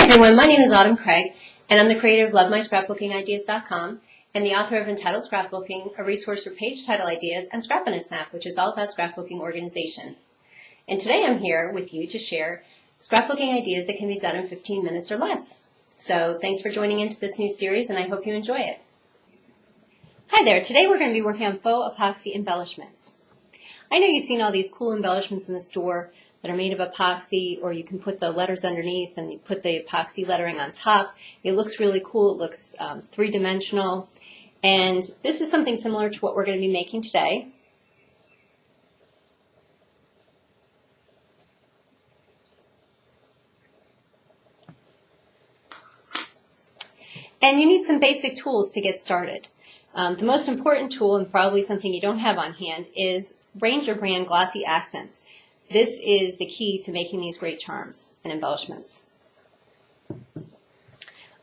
everyone, my name is Autumn Craig, and I'm the creator of LoveMyScrapbookingIdeas.com and the author of Entitled Scrapbooking, a resource for page title ideas, and Scrap in a Snap, which is all about scrapbooking organization. And today I'm here with you to share scrapbooking ideas that can be done in 15 minutes or less. So thanks for joining into this new series, and I hope you enjoy it. Hi there, today we're going to be working on faux epoxy embellishments. I know you've seen all these cool embellishments in the store that are made of epoxy, or you can put the letters underneath and you put the epoxy lettering on top. It looks really cool. It looks three-dimensional. And this is something similar to what we're going to be making today. And you need some basic tools to get started. The most important tool, and probably something you don't have on hand, is Ranger brand glossy accents. This is the key to making these great charms and embellishments.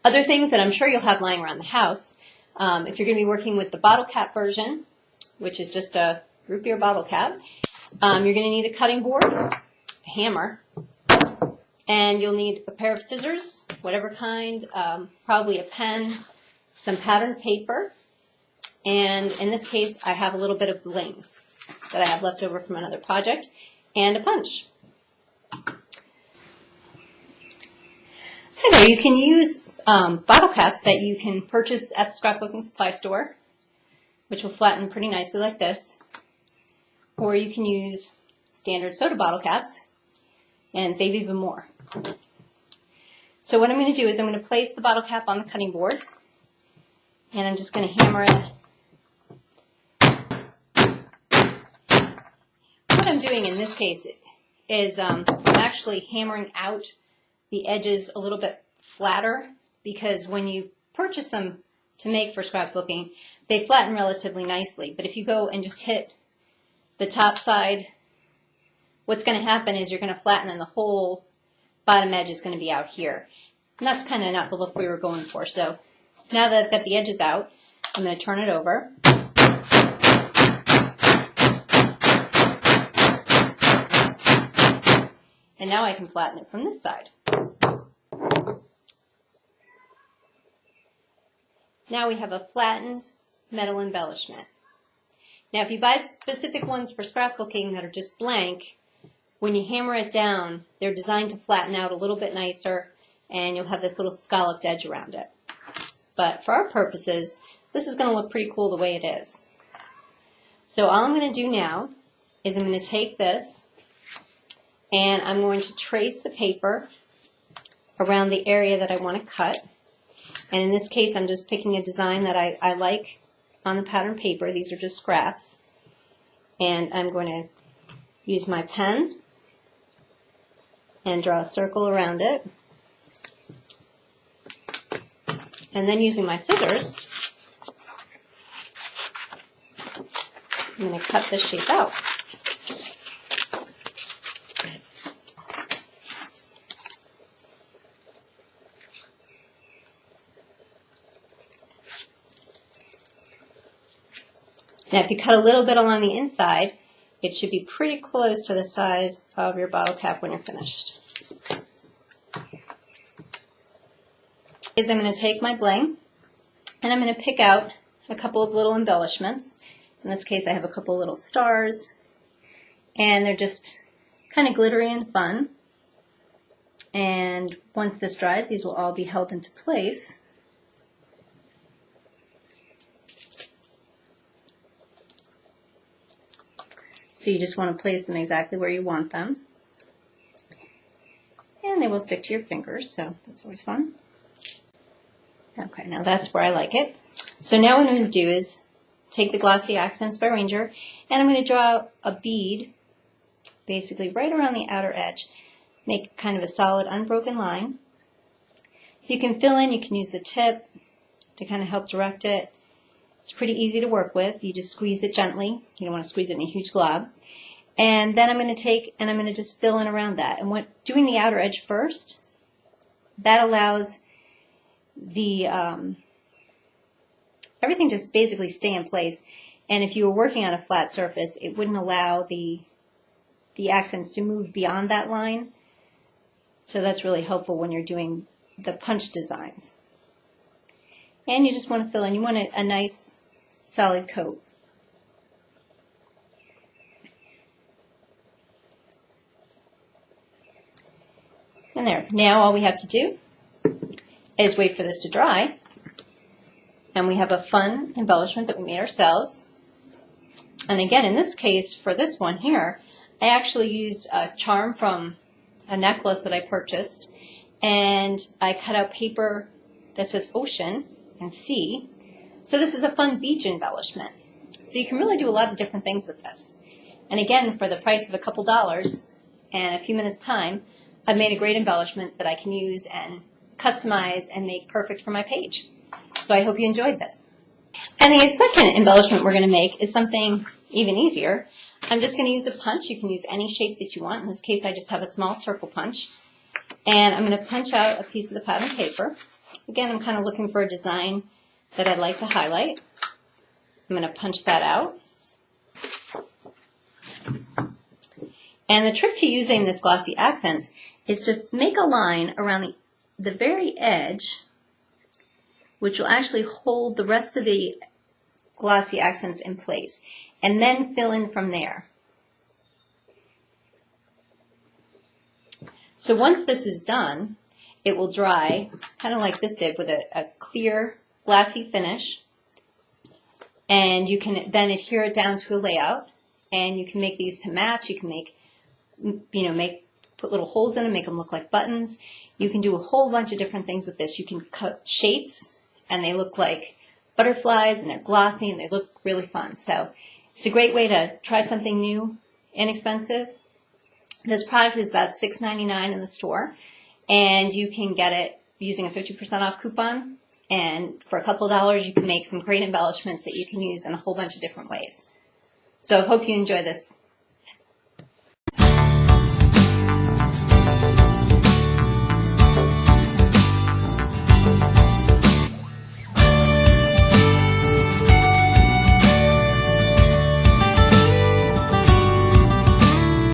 Other things that I'm sure you'll have lying around the house, if you're going to be working with the bottle cap version, which is just a root beer bottle cap, you're going to need a cutting board, a hammer, and you'll need a pair of scissors, whatever kind, probably a pen, some patterned paper, and in this case I have a little bit of bling that I have left over from another project, and a punch. Hi there, you can use bottle caps that you can purchase at the scrapbooking supply store, which will flatten pretty nicely like this, or you can use standard soda bottle caps and save even more. So what I'm going to do is I'm going to place the bottle cap on the cutting board, and I'm just going to hammer it. What I'm doing in this case is I'm actually hammering out the edges a little bit flatter, because when you purchase them to make for scrapbooking, they flatten relatively nicely. But if you go and just hit the top side, what's going to happen is you're going to flatten and the whole bottom edge is going to be out here. And that's kind of not the look we were going for. So now that I've got the edges out, I'm going to turn it over. And now I can flatten it from this side. Now we have a flattened metal embellishment. Now if you buy specific ones for scrapbooking that are just blank, when you hammer it down, they're designed to flatten out a little bit nicer, and you'll have this little scalloped edge around it. But for our purposes, this is going to look pretty cool the way it is. So all I'm going to do now is I'm going to take this and I'm going to trace the paper around the area that I want to cut. And in this case, I'm just picking a design that I like on the pattern paper. These are just scraps. And I'm going to use my pen and draw a circle around it. And then using my scissors, I'm going to cut this shape out. Now if you cut a little bit along the inside, it should be pretty close to the size of your bottle cap when you're finished. I'm going to take my bling and I'm going to pick out a couple of little embellishments. In this case I have a couple little stars, and they're just kind of glittery and fun. And once this dries, these will all be held into place. So you just want to place them exactly where you want them. And they will stick to your fingers, so that's always fun. Okay, now that's where I like it. So now what I'm going to do is take the Glossy Accents by Ranger, and I'm going to draw a bead basically right around the outer edge. Make kind of a solid unbroken line. You can fill in, you can use the tip to kind of help direct it. It's pretty easy to work with. You just squeeze it gently. You don't want to squeeze it in a huge glob. And then I'm going to take and I'm going to just fill in around that. And doing the outer edge first, that allows the everything to basically stay in place. And if you were working on a flat surface, it wouldn't allow the accents to move beyond that line. So that's really helpful when you're doing the punch designs. And you just want to fill in, you want a nice solid coat. And there, now all we have to do is wait for this to dry, and we have a fun embellishment that we made ourselves. And again, in this case, for this one here, I actually used a charm from a necklace that I purchased, and I cut out paper that says ocean and sea. So this is a fun beach embellishment. So you can really do a lot of different things with this. And again, for the price of a couple dollars and a few minutes time, I've made a great embellishment that I can use and customize and make perfect for my page. So I hope you enjoyed this. And the second embellishment we're going to make is something even easier. I'm just going to use a punch. You can use any shape that you want. In this case, I just have a small circle punch. And I'm going to punch out a piece of the pattern paper. Again, I'm kind of looking for a design that I'd like to highlight. I'm going to punch that out. And the trick to using this glossy accents is to make a line around the very edge, which will actually hold the rest of the glossy accents in place, and then fill in from there. So once this is done, it will dry kind of like this did, with a clear glassy finish, and you can then adhere it down to a layout, and you can make these to match. You can make, put little holes in them, make them look like buttons. You can do a whole bunch of different things with this. You can cut shapes, and they look like butterflies, and they're glossy, and they look really fun. So it's a great way to try something new, inexpensive. This product is about $6.99 in the store, and you can get it using a 50% off coupon. And for a couple dollars, you can make some great embellishments that you can use in a whole bunch of different ways. So I hope you enjoy this